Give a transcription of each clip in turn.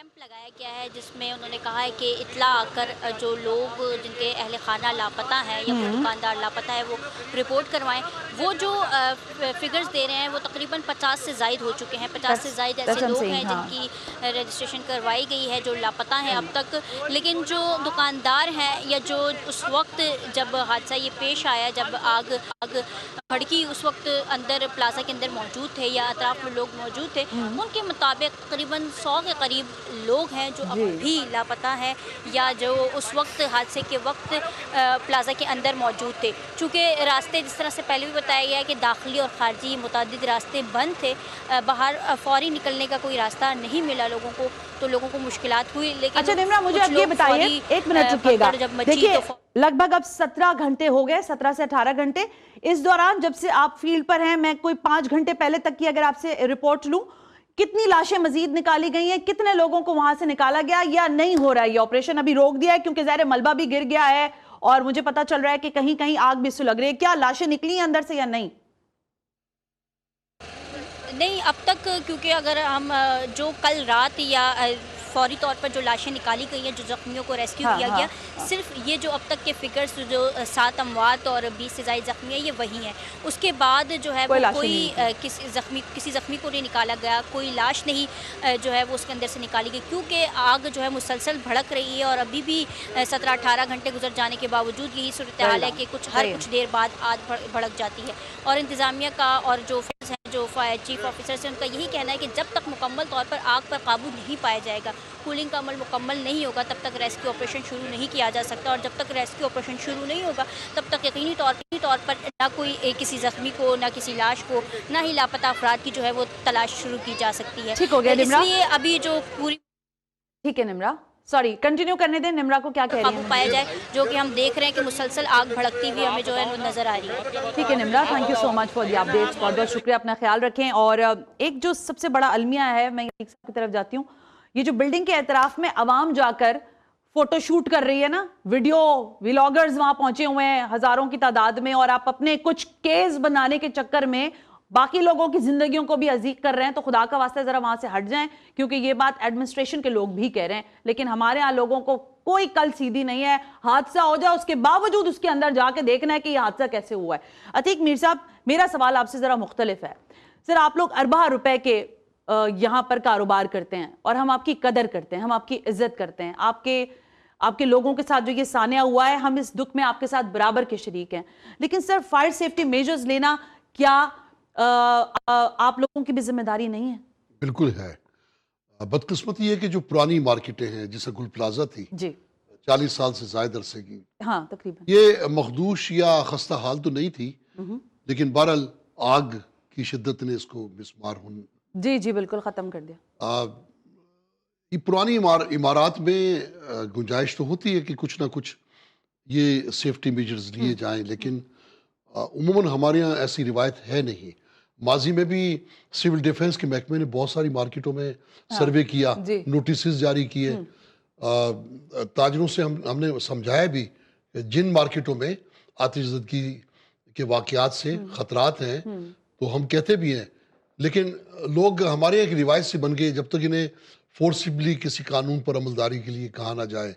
Camp لگایا گیا ہے جس میں انہوں نے کہا ہے کہ اطلاع آ کر جو لوگ جن کے اہل خانہ لاپتہ ہیں یا کوئی دکاندار لاپتہ ہے وہ رپورٹ کروائیں. وہ جو فگرز دے رہے ہیں وہ تقریباً 50 سے زائد ہو چکے ہیں. 50 سے زائد ایسے لوگ ہیں جن کی رجسٹریشن کروائی گئی ہے جو لاپتہ ہیں اب تک. لیکن جو دکاندار ہیں یا جو اس وقت جب حادثہ یہ پیش آیا, جب آگ بھڑکی, اس وقت اندر پلازا کے اندر موجود تھے یا اطراف میں لوگ موجود تھے, ان کے مطابق تقریباً 100 کے قریب لوگ ہیں جو اب بھی لاپتہ ہیں یا جو اس وقت حادثے کے وقت پلازا کے اندر موجود تھے. چونکہ راستے جس طرح سے پہلے بھی بتایا گیا ہے کہ داخلی اور خارجی متعدد راستے بند تھے, باہر فوری نکلنے کا کوئی راستہ نہیں ملا لوگوں کو, تو لوگوں کو مشکلات ہوئی. لیکن اچھا نمرا, مجھے اب یہ بتائیے, ایک منٹ رکیے گا. دیکھیے لگ بھگ اب 17 گھنٹے ہو گئے, 17 سے 18 گھنٹے. اس دوران جب سے آپ فیلڈ پر ہیں, میں کوئی 5 گھنٹے پہلے تک کی اگر آپ سے رپورٹ لوں, کتنی لاشیں مزید نکالی گئی ہیں, کتنے لوگوں کو وہاں سے نکالا گیا, یا نہیں ہو رہا ہے یہ آپریشن ابھی روک دیا ہے کیونکہ ظاہر ملبہ بھی گر گیا ہے اور مجھے پتا چل رہا ہے کہ کہیں کہیں آگ بھی سلگ رہی ہے. کیا لاشیں نکلی ہیں اندر سے یا نہیں؟ نہیں اب تک, کیونکہ اگر ہم جو کل رات یا فوری طور پر جو لاشیں نکالی گئی ہیں, جو زخمیوں کو ریسکیو کیا گیا, صرف یہ جو اب تک کے فگرز جو 7 اموات اور 20 سے زائد زخمی ہیں یہ وہی ہیں. اس کے بعد جو ہے وہ کوئی کسی زخمی کو نہیں نکالا گیا, کوئی لاش نہیں جو ہے وہ اس کے اندر سے نکالی گئی, کیونکہ آگ جو ہے مسلسل بھڑک رہی ہے اور ابھی بھی 17-18 گھنٹے گزر جانے کے باوجود یہی صورتحال ہے کہ ہر کچھ دیر بعد آگ بھڑک جاتی ہے. اور انتظامیہ کا اور جو ہیں جو فائر چیف آفیسرز ہیں ان کا یہی کہنا ہے کہ جب تک مکمل طور پر آگ پر قابو نہیں پایا جائے گا, کولنگ کا عمل مکمل نہیں ہوگا, تب تک ریسکیو آپریشن شروع نہیں کیا جا سکتا. اور جب تک ریسکیو آپریشن شروع نہیں ہوگا تب تک یقینی طور پر نہ کوئی کسی زخمی کو, نہ کسی لاش کو, نہ ہی لاپتہ افراد کی جو ہے وہ تلاش شروع کی جا سکتی ہے. ٹھیک ہو گیا نمرا, اس لیے ابھی جو پوری ٹھیک ہے نمرا, سوری کنٹینیو کرنے دیں. نمرا کو کیا کہہ رہی ہیں؟ قابو پایا جائے, جو کہ ہم دیکھ رہے ہیں کہ مسلسل آگ بھڑکتی ہوئی ہمیں جو ہے نظر آ رہی ہے. ٹھیک ہے Nimra, thank you so much for the updates, بہت بہت شکریہ, اپنا خیال رکھیں. اور ایک جو سب سے بڑا المیہ ہے, میں ایک صاحب کی طرف جاتی ہوں, یہ جو بلڈنگ کے اطراف میں عوام جا کر فوٹو شوٹ کر رہی ہے نا, ویڈیو ویلاگرز وہاں پہنچے ہوئے ہیں ہزاروں کی تعداد میں, اور آپ اپنے کچھ کیس بنانے کے چکر میں باقی لوگوں کی زندگیوں کو بھی عزیق کر رہے ہیں, تو خدا کا واسطہ ذرا وہاں سے ہٹ جائیں, کیونکہ یہ بات ایڈمنسٹریشن کے لوگ بھی کہہ رہے ہیں. لیکن ہمارے ہاں لوگوں کو کوئی کل سیدھی نہیں ہے, حادثہ ہو جائے اس کے باوجود اس کے اندر جا کے دیکھنا ہے کہ یہ حادثہ کیسے ہوا ہے. عتیق میر صاحب, میرا سوال آپ سے ذرا مختلف ہے. سر, آپ لوگ ارباں روپے کے یہاں پر کاروبار کرتے ہیں اور ہم آپ کی قدر کرتے ہیں, ہم آپ کی عزت کرتے ہیں, آپ کے لوگوں کے ساتھ جو یہ سانحہ ہوا ہے, ہم اس دکھ میں آپ کے ساتھ برابر کے شریک ہیں. لیکن سر, فائر سیفٹی میجرز لینا کیا آپ لوگوں کی بھی ذمہ داری نہیں ہے؟ بالکل ہے. بدقسمتی یہ کہ جو پرانی مارکیٹیں ہیں جیسے گل پلازا تھی, جی 40 سال سے زائد عرصے کی, ہاں تقریباً, یہ مخدوش یا خستہ حال تو نہیں تھی, لیکن بہرحال آگ کی شدت نے اس کو مسمار جی بالکل ختم کر دیا. یہ پرانی عمارات میں گنجائش تو ہوتی ہے کہ کچھ نہ کچھ یہ سیفٹی میجرز لیے جائیں, لیکن عموماً ہمارے یہاں ایسی روایت ہے نہیں. ماضی میں بھی سول ڈیفنس کے محکمے نے بہت ساری مارکیٹوں میں سروے کیا, نوٹسز جاری کیے, تاجروں سے ہم نے سمجھایا بھی کہ جن مارکیٹوں میں آتش زدگی کے واقعات سے خطرات ہیں تو ہم کہتے بھی ہیں, لیکن لوگ ہمارے ایک روایت سے بن گئے جب تک انہیں فورسبلی کسی قانون پر عملداری کے لیے کہا نہ جائے.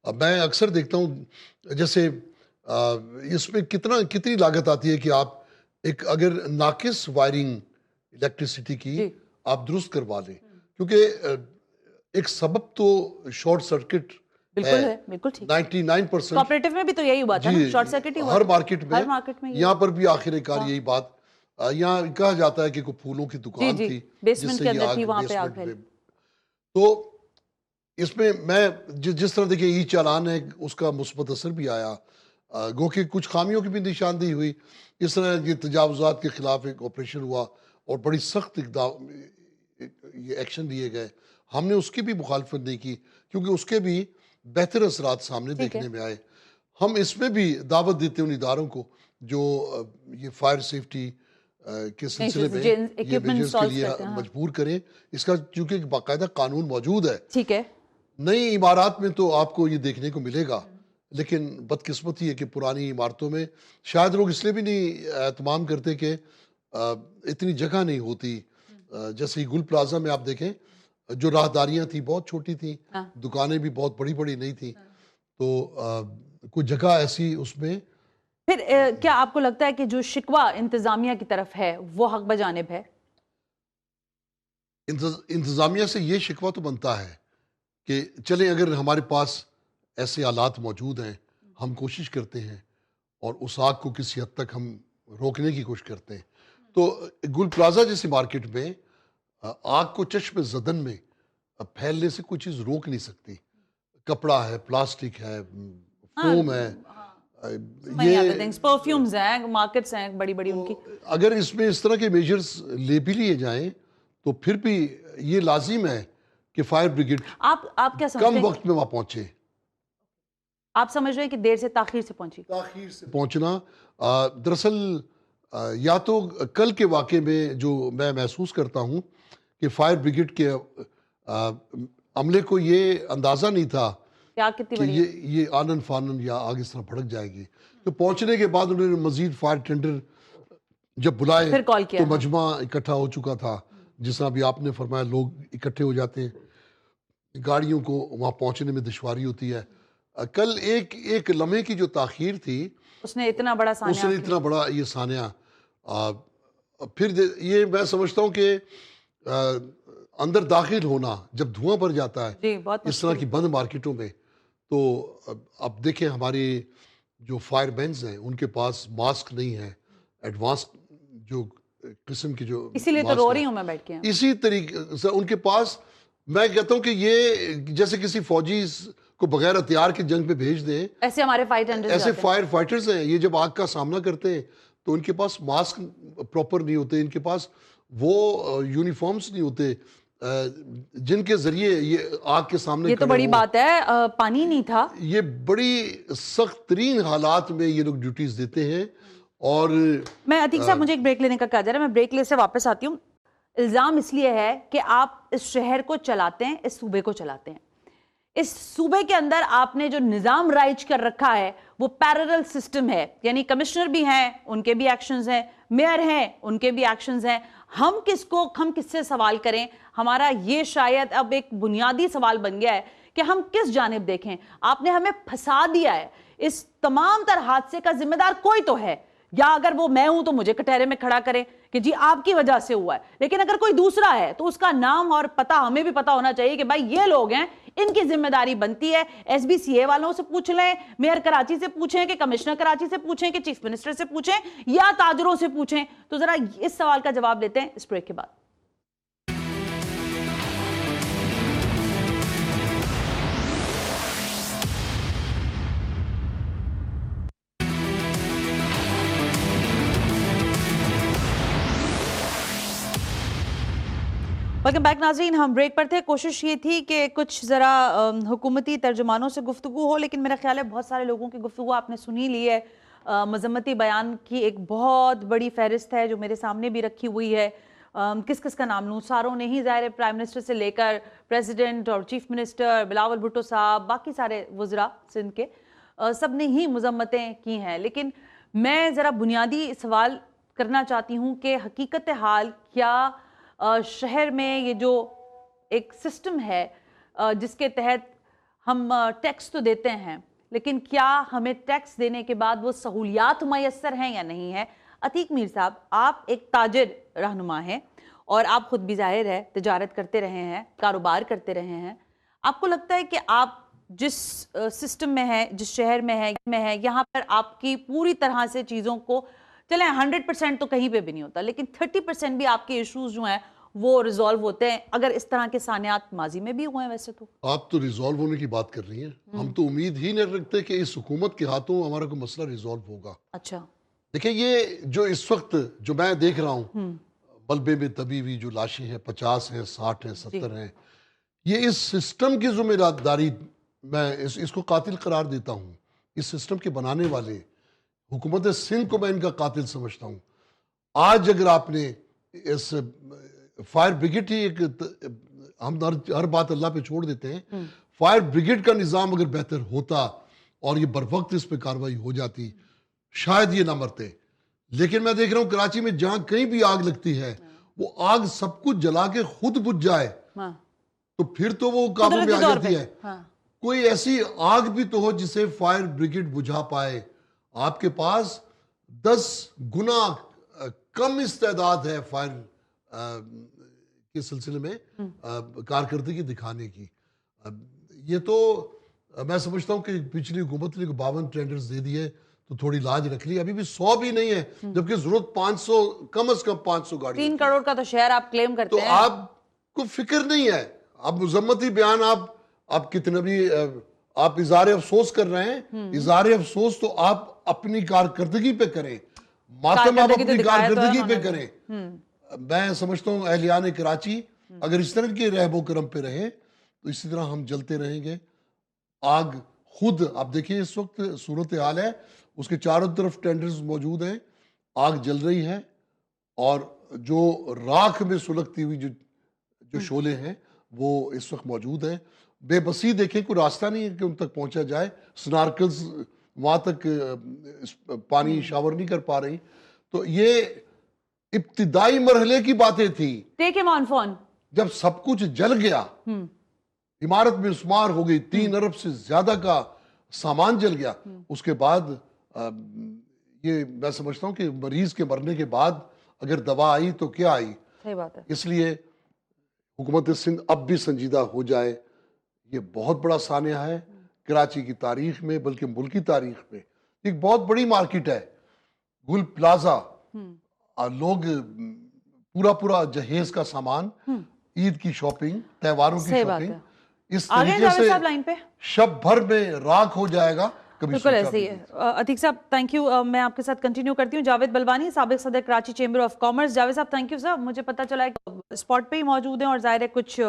میں اکثر دیکھتا ہوں جیسے اس میں کتنی لاگت آتی ہے کہ آپ ایک اگر ناقص وائرنگ الیکٹریسٹی کی آپ درست کروا لیں, کیونکہ ایک سبب تو شارٹ سرکٹ بالکل ہے, بالکل ٹھیک. 99% کوآپریٹو میں بھی تو یہی ہوا تھا, شارٹ سرکٹ ہی ہوا ہر مارکیٹ میں, یہاں پر بھی آخر کار یہی بات. یہاں کہا جاتا ہے کہ کوئی پھولوں کی دکان تھی بیسمنٹ کے اندر تھی, وہاں پہ آگ پھیلی. تو اس میں جس طرح دیکھیں ای چالان ہے, اس کا مثبت اثر بھی آیا, گو کہ کچھ خامیوں کی بھی نشاندہی ہوئی. اس طرح یہ تجاوزات کے خلاف ایک آپریشن ہوا اور بڑی سخت یہ ایکشن لیے گئے. ہم نے اس کی بھی مخالفت نہیں کی کیونکہ اس کے بھی بہتر اثرات سامنے دیکھنے میں آئے. ہم اس میں بھی دعوت دیتے ان اداروں کو جو یہ فائر سیفٹی کے سلسلے میں یہ میجرز کے لیے مجبور کریں. اس کا چونکہ ایک باقاعدہ قانون موجود ہے. ٹھیک ہے, نئی عمارات میں تو آپ کو یہ دیکھنے کو ملے گا, لیکن بدقسمتی ہے کہ پرانی عمارتوں میں شاید لوگ اس لیے بھی نہیں اہتمام کرتے کہ اتنی جگہ نہیں ہوتی. جیسے گل پلازا میں آپ دیکھیں جو راہداریاں تھیں بہت چھوٹی تھیں, ہاں. دکانیں بھی بہت بڑی بڑی نہیں تھیں, تو کوئی جگہ ایسی اس میں. پھر کیا آپ کو لگتا ہے کہ جو شکوہ انتظامیہ کی طرف ہے وہ حق بجانب ہے؟ انتظامیہ سے یہ شکوہ تو بنتا ہے کہ چلیں اگر ہمارے پاس ایسے آلات موجود ہیں, ہم کوشش کرتے ہیں اور اس آگ کو کسی حد تک ہم روکنے کی کوشش کرتے ہیں. تو گل پلازا جیسی مارکیٹ میں آگ کو چشم زدن میں پھیلنے سے کوئی چیز روک نہیں سکتی. کپڑا ہے, پلاسٹک ہے, فوم ہے, پرفیومز ہیں, مارکیٹس ہیں بڑی بڑی ان کی. اگر اس میں اس طرح کے میجرز لے بھی لیے جائیں تو پھر بھی یہ لازم ہے کہ فائر بریگیڈ آپ کیا سمجھتے ہیں؟ کم وقت میں وہاں پہنچے. آپ سمجھ رہے ہیں کہ دیر سے تاخیر سے پہنچی؟ تاخیر سے پہنچنا دراصل یا تو کل کے واقعے میں جو میں محسوس کرتا ہوں کہ فائر بریگیڈ کے عملے کو یہ اندازہ نہیں تھا کہ یہ آنن فانن یا آگ اس طرح بھڑک جائے گی. تو پہنچنے کے بعد انہوں نے مزید فائر ٹینڈر جب بلائے تو مجمع اکٹھا ہو چکا تھا. جس طرح بھی آپ نے فرمایا لوگ اکٹھے ہو جاتے ہیں, گاڑیوں کو وہاں پہنچنے میں دشواری ہوتی ہے. کل ایک لمحے کی جو تاخیر تھی اس نے اتنا بڑا یہ سانحہ پھر یہ میں سمجھتا ہوں کہ اندر داخل ہونا جب دھواں بھر جاتا ہے اس طرح کی بند مارکیٹوں میں, تو اب دیکھیں ہمارے جو فائر مینز ہیں ان کے پاس ماسک نہیں ہے, ایڈوانس جو قسم کی جو, اسی لیے تو رو رہی ہوں میں بیٹھ کے. اسی طریقے سے ان کے پاس, میں کہتا ہوں کہ یہ جیسے کسی فوجی کو بغیر ہتھیار کی جنگ پہ بھیج دیں, ایسے ہمارے فائر فائٹرز ہیں. یہ جب آگ کا سامنا کرتے ہیں تو ان کے پاس ماسک پراپر نہیں ہوتے, ان کے پاس وہ یونیفارمز نہیں ہوتے جن کے ذریعے یہ آگ کے سامنے. یہ تو بڑی بات ہے, پانی نہیں تھا. یہ بڑی سخت ترین حالات میں یہ لوگ ڈیوٹیز دیتے ہیں. اور میں عتیق صاحب مجھے ایک بریک لینے کا کہا جا رہا ہے, میں بریک لے سے واپس آتی ہوں. الزام اس لیے ہے کہ آپ اس شہر کو چلاتے ہیں, اس صوبے کو چلاتے ہیں. اس صوبے کے اندر آپ نے جو نظام رائج کر رکھا ہے وہ پیرلل سسٹم ہے, یعنی کمشنر بھی ہیں ان کے بھی ایکشنز ہیں, میئر ہیں ان کے بھی ایکشنز ہیں. ہم کس سے سوال کریں؟ ہمارا یہ شاید اب ایک بنیادی سوال بن گیا ہے کہ ہم کس جانب دیکھیں. آپ نے ہمیں پھنسا دیا ہے. اس تمام تر حادثے کا ذمہ دار کوئی تو ہے, یا اگر وہ میں ہوں تو مجھے کٹہرے میں کھڑا کریں کہ جی آپ کی وجہ سے ہوا ہے, لیکن اگر کوئی دوسرا ہے تو اس کا نام اور پتہ ہمیں بھی پتہ ہونا چاہیے کہ بھائی یہ لوگ ہیں, ان کی ذمہ داری بنتی ہے. ایس بی سی اے والوں سے پوچھ لیں, میئر کراچی سے پوچھیں, کہ کمشنر کراچی سے پوچھیں, کہ چیف منسٹر سے پوچھیں, یا تاجروں سے پوچھیں. تو ذرا اس سوال کا جواب لیتے ہیں اس بریک کے بعد. ویلکم بیک ناظرین, ہم بریک پر تھے. کوشش یہ تھی کہ کچھ ذرا حکومتی ترجمانوں سے گفتگو ہو, لیکن میرا خیال ہے بہت سارے لوگوں کی گفتگو آپ نے سنی لی ہے. مذمتی بیان کی ایک بہت بڑی فہرست ہے جو میرے سامنے بھی رکھی ہوئی ہے. کس کا نام لوں؟ ساروں نے ہی ظاہر پرائم منسٹر سے لے کر پریزیڈنٹ اور چیف منسٹر, بلاول بھٹو صاحب, باقی سارے وزراء سندھ کے, سب نے ہی مذمتیں کی ہیں. لیکن میں ذرا بنیادی سوال کرنا چاہتی ہوں کہ حقیقت حال کیا شہر میں یہ جو ایک سسٹم ہے جس کے تحت ہم ٹیکس تو دیتے ہیں, لیکن کیا ہمیں ٹیکس دینے کے بعد وہ سہولیات میسر ہیں یا نہیں ہے؟ عتیق میر صاحب, آپ ایک تاجر رہنما ہیں اور آپ خود بھی ظاہر ہے تجارت کرتے رہے ہیں, کاروبار کرتے رہے ہیں. آپ کو لگتا ہے کہ آپ جس سسٹم میں ہیں, جس شہر میں ہے, یہاں پر آپ کی پوری طرح سے چیزوں کو, چلیں 100% تو کہیں پہ بھی نہیں ہوتا, لیکن 30% بھی آپ کے ایشوز جو ہیں وہ ریزالو ہوتے ہیں, اگر اس طرح کے سانحات ماضی میں بھی ہوئے ہیں؟ ویسے تو آپ تو ریزالو ہونے کی بات کر رہی ہیں, ہم تو امید ہی نہیں رکھتے کہ اس حکومت کے ہاتھوں ہمارا کوئی مسئلہ ریزالو ہوگا. اچھا دیکھیں, یہ جو اس وقت جو میں دیکھ رہا ہوں ملبے میں دبی ہوئی جو لاشیں ہیں, 50 ہیں, 60 ہیں, 70 ہیں, یہ اس سسٹم کی ذمہ داری میں اس کو قاتل قرار دیتا ہوں. اس سسٹم کے بنانے والے حکومت سندھ کو میں ان کا قاتل سمجھتا ہوں. آج اگر آپ نے اس فائر بریگیڈ ہی ایک, ہم ہر بات اللہ پہ چھوڑ دیتے ہیں, فائر بریگیڈ کا نظام اگر بہتر ہوتا اور یہ بر وقت اس پہ کارروائی ہو جاتی, شاید یہ نہ مرتے. لیکن میں دیکھ رہا ہوں کراچی میں جہاں کہیں بھی آگ لگتی ہے وہ آگ سب کچھ جلا کے خود بجھ جائے, تو پھر تو وہ قابو میں آ جاتی ہے. ہاں. کوئی ایسی آگ بھی تو ہو جسے فائر بریگیڈ بجھا پائے. آپ کے پاس 10 گنا کم استعداد ہے فائر کے سلسلے میں کارکردگی دکھانے کی. یہ تو میں سمجھتا ہوں کہ پچھلی حکومت نے 52 ٹینڈرز دے دیے تو تھوڑی لاج رکھ لی, ابھی بھی 100 بھی نہیں ہے, جبکہ ضرورت 500 کم از کم 500 گاڑی. 3 کروڑ کا تو شہر آپ کلیم کرتے ہیں. تو آپ کو فکر نہیں ہے, آپ مذمتی بیان آپ کتنا بھی آپ اظہار افسوس کر رہے ہیں, اظہار افسوس تو آپ اپنی کارکردگی پہ کریں, ماتم آپ اپنی کارکردگی پہ کریں. میں سمجھتا ہوں اہلیان کراچی اگر اس طرح کے رہب و کرم پہ رہے تو اسی طرح ہم جلتے رہیں گے. آگ خود آپ دیکھیں اس وقت صورتحال ہے, اس کے چاروں طرف ٹینڈرز موجود ہیں, آگ جل رہی ہے, اور جو راکھ میں سلگتی ہوئی جو شعلے ہیں وہ اس وقت موجود ہیں. بے بسی دیکھیں, کوئی راستہ نہیں ہے کہ ان تک پہنچا جائے, سنارکلز وہاں تک پانی شاور نہیں کر پا رہی. تو یہ ابتدائی مرحلے کی باتیں تھیں. ٹیک ہم آن فون. جب سب کچھ جل گیا, عمارت میں مسمار ہو گئی, 3 ارب سے زیادہ کا سامان جل گیا, اس کے بعد یہ میں سمجھتا ہوں کہ مریض کے مرنے کے بعد اگر دوا آئی تو کیا آئی. صحیح بات ہے. اس لیے حکومت سندھ اب بھی سنجیدہ ہو جائے. یہ بہت بڑا سانحہ ہے کراچی کی تاریخ میں, بلکہ ملکی تاریخ میں. ایک بہت بڑی مارکیٹ ہے گل پلازا, لوگ پورا جہیز کا سامان, عید کی شاپنگ, تہواروں کی شاپنگ, اس طریقے سے شب بھر میں راکھ ہو جائے گا. بالکل ایسے ہی ہے. عتیق صاحب تھینک یو. میں آپ کے ساتھ کنٹینیو کرتی ہوں. جاوید بلوانی, سابق صدر Karachi chamber of commerce. Javed صاحب تھینک یو سر. مجھے پتا چلا ہے کہ اسپاٹ پہ ہی موجود ہیں اور ظاہر ہے کچھ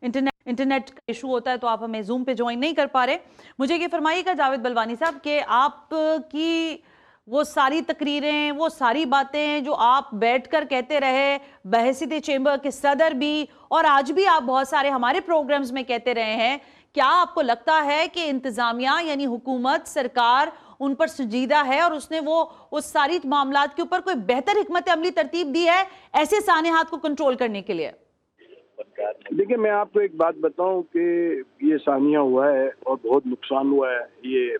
انٹرنیٹ کا ایشو ہوتا ہے تو آپ ہمیں زوم پہ جوائن نہیں کر پا رہے. مجھے یہ فرمائیے گا جاوید بلوانی صاحب کہ آپ کی وہ ساری تقریریں, وہ ساری باتیں جو آپ بیٹھ کر کہتے رہے بحیثیت چیمبر کے صدر بھی, اور آج بھی آپ بہت سارے ہمارے پروگرامز میں کہتے رہے ہیں, کیا آپ کو لگتا ہے کہ انتظامیہ یعنی حکومت سرکار ان پر سنجیدہ ہے اور اس نے وہ اس ساری معاملات کے اوپر کوئی بہتر حکمت عملی ترتیب دی ہے ایسے سانحات کو کنٹرول کرنے کے لیے؟ دیکھیں میں آپ کو ایک بات بتاؤں کہ یہ سانحہ ہوا ہے اور بہت نقصان ہوا ہے. یہ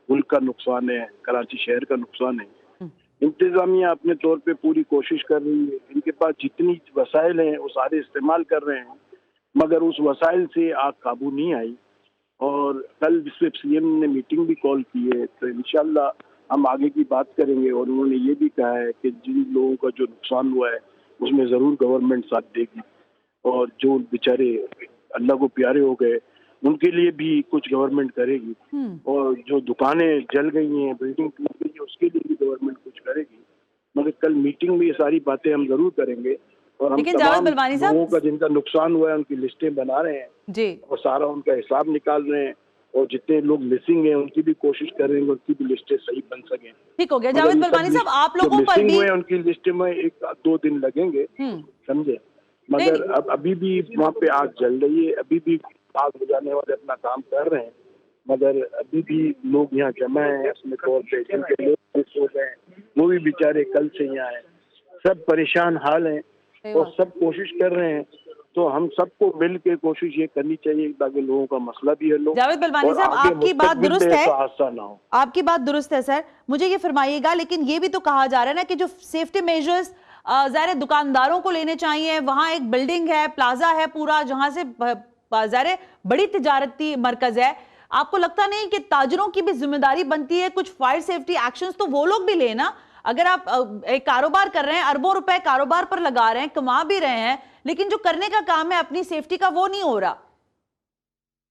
ملک کا نقصان ہے, کراچی شہر کا نقصان ہے. انتظامیہ اپنے طور پہ پوری کوشش کر رہی ہے, ان کے پاس جتنی وسائل ہیں وہ سارے استعمال کر رہے ہیں, مگر اس وسائل سے آگ قابو نہیں آئی. اور کل جس پہ سی ایم نے میٹنگ بھی کال کی ہے تو انشاءاللہ ہم آگے کی بات کریں گے. اور انہوں نے یہ بھی کہا ہے کہ جن لوگوں کا جو نقصان ہوا ہے اس میں ضرور گورنمنٹ ساتھ دے گی, اور جو بیچارے اللہ کو پیارے ہو گئے ان کے لیے بھی کچھ گورنمنٹ کرے گی, اور جو دکانیں جل گئی ہیں, بلڈنگ ٹوٹ گئی ہے, اس کے لیے بھی گورنمنٹ کچھ کرے گی. مگر کل میٹنگ میں یہ ساری باتیں ہم ضرور کریں گے, اور ہم تمام لوگوں کا جن کا نقصان ہوا ہے ان کی لسٹیں بنا رہے ہیں اور سارا ان کا حساب نکال رہے ہیں, اور جتنے لوگ مسنگ ہیں ان کی بھی کوشش کر رہے ہیں ان کی بھی لسٹیں صحیح بن سکیں. ٹھیک ہو گیا جاوید بلوانی صاحب, آپ لوگوں پر بھی ان کی لسٹ میں 1-2 دن لگیں گے, سمجھے, مگر ابھی بھی وہاں پہ آگ جل رہی ہے, ابھی بھی آگ بجھانے والے اپنا کام کر رہے ہیں, مگر ابھی بھی لوگ یہاں جمع ہیں اپنے طور پہ, جن کے لوگ سو گئے ہیں وہ بھی بیچارے کل سے یہاں ہیں, سب پریشان حال ہیں اور سب کوشش کر رہے ہیں. تو ہم سب کو مل کے کوشش یہ کرنی چاہیے تاکہ لوگوں کا مسئلہ بھی حل ہو. جاوید بلوانی صاحب آپ کی بات درست ہے, حادثہ نہ ہو. آپ کی بات درست ہے سر. مجھے یہ فرمائیے گا لیکن یہ بھی تو کہا جا رہا ہے نا کہ جو سیفٹی میجرز ظاہر دکانداروں کو لینے چاہیے, وہاں ایک بلڈنگ ہے, پلازا ہے پورا, جہاں سے ظاہر بڑی تجارتی مرکز ہے. آپ کو لگتا نہیں کہ تاجروں کی بھی ذمہ داری بنتی ہے کچھ فائر سیفٹی ایکشنز تو وہ لوگ بھی لیں نا؟ اگر آپ ایک کاروبار کر رہے ہیں, اربوں روپے کاروبار پر لگا رہے ہیں, کما بھی رہے ہیں, لیکن جو کرنے کا کام ہے اپنی سیفٹی کا وہ نہیں ہو رہا.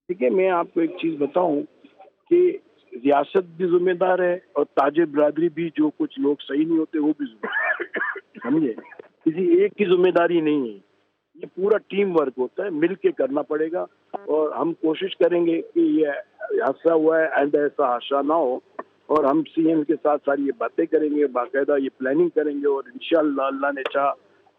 دیکھیں میں آپ کو ایک چیز بتاؤں کہ ریاست بھی ذمہ دار ہے اور تاجر برادری بھی, جو کچھ لوگ صحیح نہیں ہوتے وہ بھی ذمہ دار ہے, سمجھے. کسی ایک کی ذمہ داری نہیں ہے, یہ پورا ٹیم ورک ہوتا ہے, مل کے کرنا پڑے گا. اور ہم کوشش کریں گے کہ یہ حادثہ ہوا ہے آئندہ ایسا حادثہ نہ ہو, اور ہم سی ایم کے ساتھ ساری یہ باتیں کریں گے, باقاعدہ یہ پلاننگ کریں گے, اور انشاءاللہ اللہ نے چاہا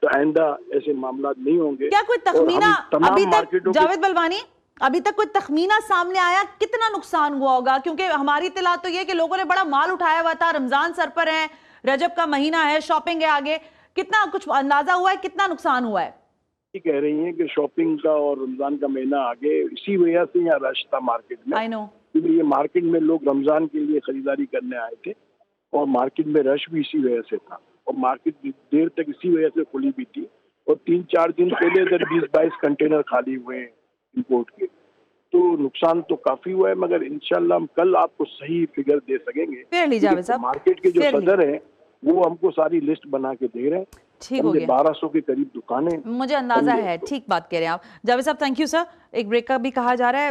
تو آئندہ ایسے معاملات نہیں ہوں گے. کیا کوئی تخمینہ ابھی تک جاوید بلوانی ابھی تک کوئی تخمینہ سامنے آیا کتنا نقصان ہوا ہوگا؟ کیونکہ ہماری اطلاع تو یہ کہ لوگوں نے بڑا مال اٹھایا ہوا تھا, رمضان سر پر ہے, رجب کا مہینہ ہے, شاپنگ ہے آگے, کتنا کچھ اندازہ ہوا ہے کتنا نقصان ہوا ہے؟ یہ کہہ رہی ہیں کہ شاپنگ کا اور رمضان کا مہینہ آگے، اسی وجہ سے یہاں رش تھا مارکیٹ میں، آئی نو. کیونکہ یہ مارکیٹ میں لوگ رمضان کے لیے خریداری کرنے آئے تھے اور مارکیٹ میں رش بھی اسی وجہ سے تھا، اور مارکیٹ دیر تک اسی وجہ سے کھلی بھی تھی، اور 3-4 دن پہلے ادھر 20-22 کنٹینر خالی ہوئے ہیں امپورٹ کے. تو نقصان تو کافی ہوا ہے، مگر انشاءاللہ ہم کل آپ کو صحیح فگر دے سکیں گے. فیئرلی جاوید صاحب، مارکیٹ کے جو فیئرلی صدر ہیں وہ ہم کو ساری لسٹ بنا کے دے رہے ہیں. ٹھیک ہو گیا، 1200 کے قریب دکانیں، مجھے اندازہ ہے. ٹھیک بات کہہ رہے ہیں آپ جاوید صاحب. Thank you sir. ایک بریک کا بھی کہا جا رہا ہے،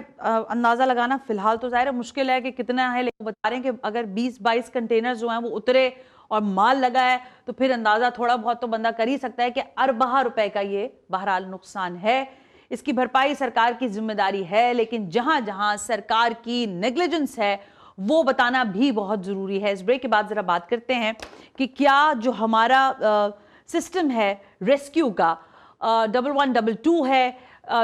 اندازہ لگانا فی الحال تو ظاہر ہے مشکل ہے کہ کتنا ہے، لیکن بتا رہے ہیں کہ اگر 20-22 کنٹینر جو ہیں وہ اترے اور مال لگا ہے تو پھر اندازہ تھوڑا بہت تو بندہ کر ہی سکتا ہے کہ اربہ روپے کا یہ بہرحال نقصان ہے. اس کی بھرپائی سرکار کی ذمہ داری ہے، لیکن جہاں جہاں سرکار کی نیگلیجنس ہے وہ بتانا بھی بہت ضروری ہے. اس بریک کے بعد ذرا بات کرتے ہیں کہ کیا جو ہمارا سسٹم ہے ریسکیو کا، 1122 ہے،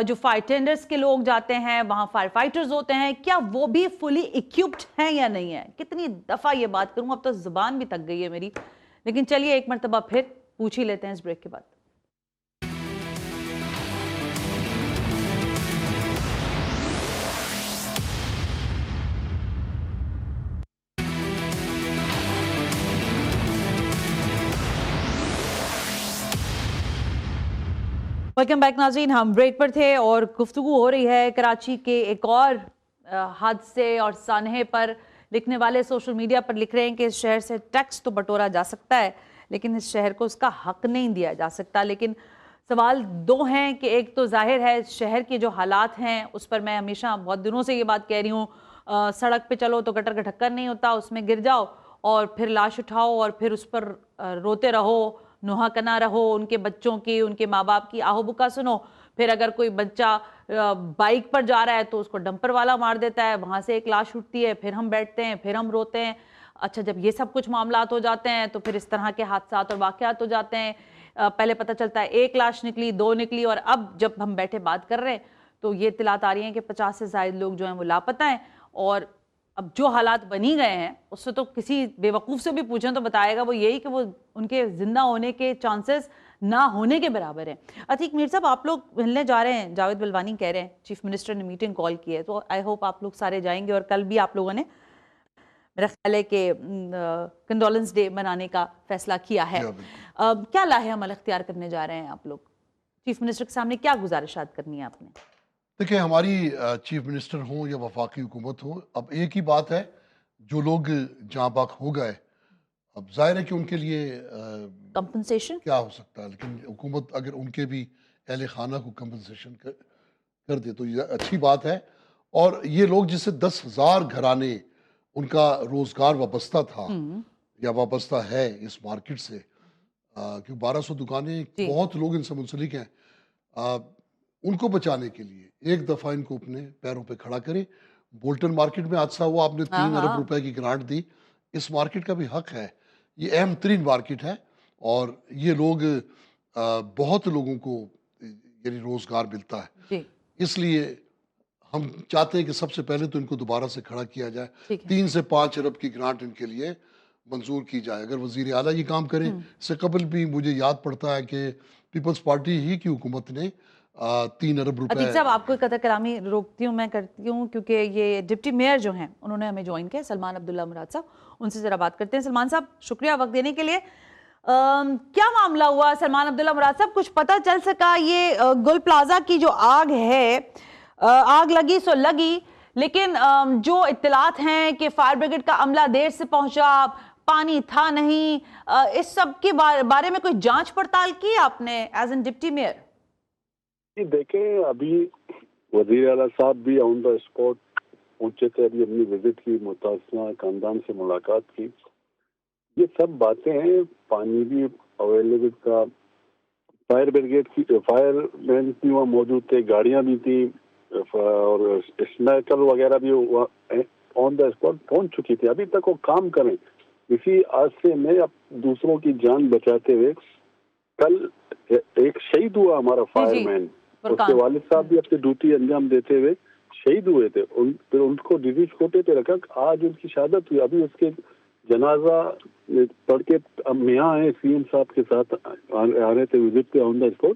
جو فائر ٹینڈرز کے لوگ جاتے ہیں وہاں فائر فائٹرز ہوتے ہیں، کیا وہ بھی فلی ایکوپڈ ہیں یا نہیں ہے؟ کتنی دفعہ یہ بات کروں، اب تو زبان بھی تک گئی ہے میری، لیکن چلیے ایک مرتبہ پھر پوچھ ہی لیتے ہیں اس بریک کے بعد. ویلکم بیک ناظرین. ہم بریک پر تھے اور گفتگو ہو رہی ہے کراچی کے ایک اور حادثے اور سانحے پر. لکھنے والے سوشل میڈیا پر لکھ رہے ہیں کہ اس شہر سے ٹیکس تو بٹورا جا سکتا ہے لیکن اس شہر کو اس کا حق نہیں دیا جا سکتا. لیکن سوال دو ہیں کہ ایک تو ظاہر ہے شہر کے جو حالات ہیں اس پر میں ہمیشہ بہت دنوں سے یہ بات کہہ رہی ہوں، سڑک پہ چلو تو گٹر کا ڈھکن نہیں ہوتا، اس میں گر جاؤ اور پھر لاش اٹھاؤ اور پھر اس پر روتے رہو، نوحہ کنا رہو، ان کے بچوں کی، ان کے ماں باپ کی آہو بکا سنو. پھر اگر کوئی بچہ بائک پر جا رہا ہے تو اس کو ڈمپر والا مار دیتا ہے، وہاں سے ایک لاش اٹھتی ہے، پھر ہم بیٹھتے ہیں، پھر ہم روتے ہیں. اچھا جب یہ سب کچھ معاملات ہو جاتے ہیں تو پھر اس طرح کے حادثات اور واقعات ہو جاتے ہیں. پہلے پتہ چلتا ہے 1 لاش نکلی، 2 نکلی، اور اب جب ہم بیٹھے بات کر رہے ہیں تو یہ اطلاعات آ رہی ہیں کہ 50 سے زائد لوگ جو ہیں وہ لاپتہ ہیں. اور اب جو حالات بنی گئے ہیں اس سے تو کسی بے وقوف سے بھی پوچھیں تو بتائے گا وہ یہی کہ وہ ان کے زندہ ہونے کے چانسز نہ ہونے کے برابر ہیں. عتیق میر صاحب، آپ لوگ ملنے جا رہے ہیں، جاوید بلوانی کہہ رہے ہیں چیف منسٹر نے میٹنگ کال کی ہے، تو آئی ہوپ آپ لوگ سارے جائیں گے. اور کل بھی آپ لوگوں نے میرا خیال ہے کہ کنڈولنس ڈے منانے کا فیصلہ کیا ہے. کیا لاہے عمل اختیار کرنے جا رہے ہیں آپ لوگ؟ چیف منسٹر کے سامنے کیا گزارشات کرنی ہے آپ نے؟ دیکھیں، ہماری چیف منسٹر ہوں یا وفاقی حکومت ہو، اب ایک ہی بات ہے، جو لوگ جاں باک ہو گئے اب ظاہر ہے کہ ان کے لیے کمپنسیشن کیا ہو سکتا ہے، لیکن حکومت اگر ان کے بھی اہل خانہ کو کمپنسیشن کر دے تو یہ اچھی بات ہے. اور یہ لوگ جس سے 10,000 گھرانے ان کا روزگار وابستہ تھا یا وابستہ ہے اس مارکیٹ سے، کیونکہ 1200 دکانیں، بہت لوگ ان سے منسلک ہیں، ان کو بچانے کے لیے ایک دفعہ ان کو اپنے پیروں پہ کھڑا کریں. بولٹن مارکیٹ میں حادثہ ہوا، آپ نے 3 ارب روپے کی گرانٹ دی. اس مارکیٹ کا بھی حق ہے، یہ اہم ترین مارکیٹ ہے اور یہ لوگ بہت لوگوں کو یعنی روزگار ملتا ہے. اس لیے ہم چاہتے ہیں کہ سب سے پہلے تو ان کو دوبارہ سے کھڑا کیا جائے. 3 سے 5 ارب کی گرانٹ ان کے لیے منظور کی جائے. اگر وزیر اعلیٰ یہ کام کریں، اس سے قبل بھی مجھے یاد پڑتا ہے کہ پیپلز پارٹی ہی کی حکومت نے 3 ارب روپے. عتیق صاحب، آپ کو قطع کلامی روکتی ہوں، میں کرتی ہوں کیونکہ یہ ڈپٹی میئر جو ہیں انہوں نے ہمیں جوائن کیا، سلمان عبداللہ مراد صاحب، ان سے ذرا بات کرتے ہیں. سلمان صاحب شکریہ وقت دینے کے لیے. کیا معاملہ ہوا سلمان عبداللہ مراد صاحب؟ کچھ پتہ چل سکا؟ یہ گل پلازا کی جو آگ ہے، آگ لگی سو لگی، لیکن جو اطلاعات ہیں کہ فائر بریگیڈ کا عملہ دیر سے پہنچا، پانی تھا نہیں، اس سب کے بارے میں کوئی جانچ پڑتال کی آپ نے ایز این ڈپٹی میئر؟ جی دیکھیں، ابھی وزیر اعلیٰ صاحب بھی آن دا اسپاٹ پہنچے تھے، ابھی اپنی وزٹ کی، متاثرہ خاندان سے ملاقات کی. یہ سب باتیں ہیں، پانی بھی اویلیبل کا، فائر بریگیڈ کی، فائر مین بھی وہاں موجود تھے، گاڑیاں بھی تھیں اور اسنیکر وغیرہ بھی آن دا اسپاٹ پہنچ چکی تھی. ابھی تک وہ کام کریں اسی حادثے میں اب دوسروں کی جان بچاتے ہوئے. کل ایک شہید ہوا ہمارا فائر مین، اس کے والد صاحب بھی اپنی ڈیوٹی انجام دیتے ہوئے شہید ہوئے تھے. پھر ان کو ڈیزیز کوٹے پہ رکھا، آج ان کی شہادت ہوئی. ابھی اس کے جنازہ پڑھ کے اب یہاں آئے، سی ایم صاحب کے ساتھ آ رہے تھے وزٹ پہ آن دا اسپاٹ.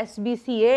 SBCA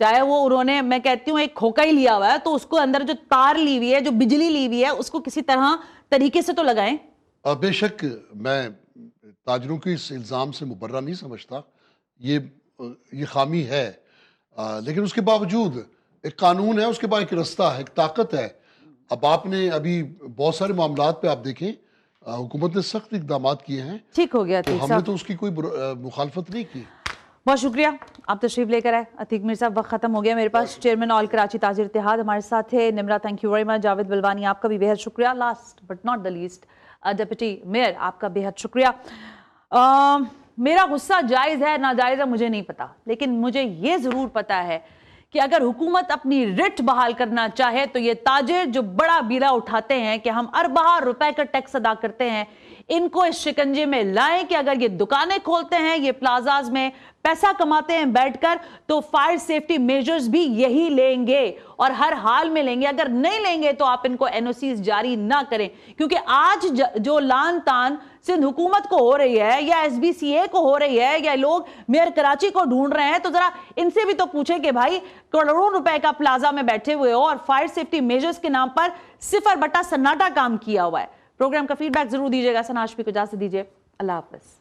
چاہے وہ انہوں نے میں کہتی ہوں ایک کھوکا ہی لیا ہوا ہے تو اس کو اندر جو تار لی ہوئی ہے جو بجلی لی ہوئی ہے اس کو کسی طرح طریقے سے تو لگائیں. بے شک میں تاجروں کی اس الزام سے مبرہ نہیں سمجھتا, یہ خامی ہے, لیکن اس کے باوجود ایک قانون ہے, اس کے بعد ایک رستہ ہے, ایک طاقت ہے. اب آپ نے ابھی بہت سارے معاملات پہ آپ دیکھیں حکومت نے سخت اقدامات کیے ہیں, ٹھیک ہو گیا تو عتیق ہم نے صاحب, تو اس کی کوئی مخالفت نہیں کی. بہت شکریہ آپ تشریف لے کر آئے. عتیق میر صاحب وقت ختم ہو گیا میرے پاس. چیئرمین آل کراچی تاجر اتحاد ہمارے ساتھ تھے. Nimra thank you very much. Javed Balwani آپ کا بھی بے حد شکریہ. Last but not the least deputy mayor آپ کا بے حد شکریہ. میرا غصہ جائز ہے ناجائز ہے مجھے نہیں پتا, لیکن مجھے یہ ضرور پتا ہے کہ اگر حکومت اپنی رٹ بحال کرنا چاہے تو یہ تاجر جو بڑا بیڑا اٹھاتے ہیں کہ ہم اربہ روپے کا ٹیکس ادا کرتے ہیں, ان کو اس شکنجے میں لائیں کہ اگر یہ دکانیں کھولتے ہیں, یہ پلازاز میں پیسہ کماتے ہیں بیٹھ کر, تو فائر سیفٹی میجرز بھی یہی لیں گے اور ہر حال میں لیں گے. اگر نہیں لیں گے تو آپ ان کو NOCs جاری نہ کریں, کیونکہ آج جو لان تان سندھ حکومت کو ہو رہی ہے یا SBCA کو ہو رہی ہے یا لوگ میئر کراچی کو ڈھونڈ رہے ہیں, تو ذرا ان سے بھی تو پوچھیں کہ بھائی کروڑوں روپے کا پلازا میں بیٹھے ہوئے ہو اور فائر سیفٹی میجرز کے نام پر 0 بٹا سناٹا کام کیا ہوا ہے. پروگرام کا فیڈ بیک ضرور دیجیے گا. سنا ہاشمی کو اجازت دیجیے. اللہ حافظ.